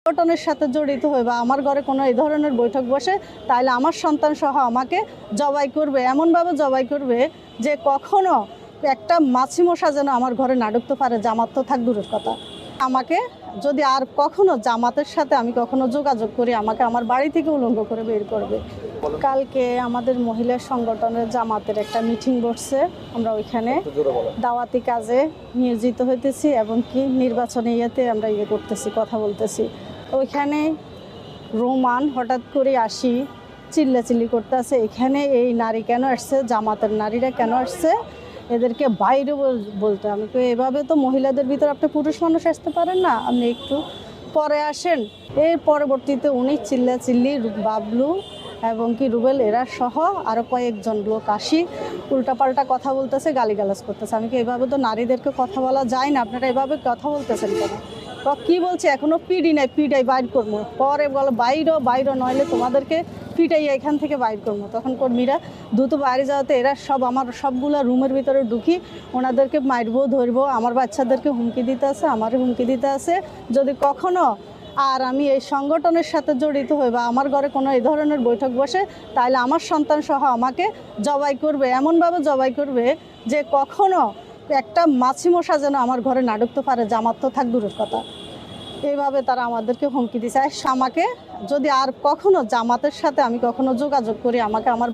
সংগঠনের সাথে জড়িত হয়ে বা আমার ঘরে কোনো এই ধরনের বৈঠক বসে তাহলে আমার সন্তান সহ আমাকে জবাই করবে, এমনভাবে জবাই করবে যে কখনো একটা মাছি মশা যেন আমার ঘরে না ঢুকতে পারে। জামাত তো থাক দূরের কথা, আমাকে যদি আর কখনো জামাতের সাথে আমি কখনো যোগাযোগ করি আমাকে আমার বাড়ি থেকে উলঙ্গ করে বের করবে। কালকে আমাদের মহিলা সংগঠনের জামাতের একটা মিটিং বসছে, আমরা ওইখানে দাওয়াতি কাজে নিয়োজিত হইতেছি এবং কি নির্বাচনে আমরা করতেছি, কথা বলতেছি। ওইখানে রোমান হঠাৎ করে আসি চিল্লাচিল্লি করতে আছে, এখানে এই নারী কেন আসছে, জামাতের নারীরা কেন আসছে, এদেরকে বাইরে বলতে। আমি তো এভাবে তো মহিলাদের ভিতরে আপনি পুরুষ মানুষ আসতে পারেন না, আপনি একটু পরে আসেন। এর পরবর্তীতে উনি চিল্লাচিল্লি বাবলু এবং কি রুবেল এরা সহ আরও কয়েকজন লোক আসি উল্টাপাল্টা কথা বলতেছে, গালিগালাজ করতেছে। আমি কি এভাবে তো নারীদেরকে কথা বলা যায় না, আপনারা এভাবে কথা বলতেছেন কেন? কি বলছে, এখনো পিডি নাই, পিডাই বাইর করবো, পরে বলো বাইর নইলে তোমাদেরকে পিটাই এখান থেকে বাইর করবো। তখন কর্মীরা দ্রুত বাইরে যাওয়াতে এরা সব আমার সবগুলা রুমের ভিতরে ঢুকি ওনাদেরকে মারবো ধরবো, আমার বাচ্চাদেরকে হুমকি দিতে আছে, আমারও হুমকি দিতে আছে। যদি কখনো আর আমি এই সংগঠনের সাথে জড়িত হই বা আমার ঘরে কোনো এই ধরনের বৈঠক বসে তাহলে আমার সন্তান সহ আমাকে জবাই করবে, এমনভাবে জবাই করবে যে কখনো একটা মাছি মশা যেন আমার ঘরে না ঢুকতে পারে। জামাত তো থাক দূরের কথা, এইভাবে তারা আমাদেরকে হুমকি দিচ্ছে। আমাকে যদি আর কখনো জামাতের সাথে আমি কখনো যোগাযোগ করি আমাকে আমার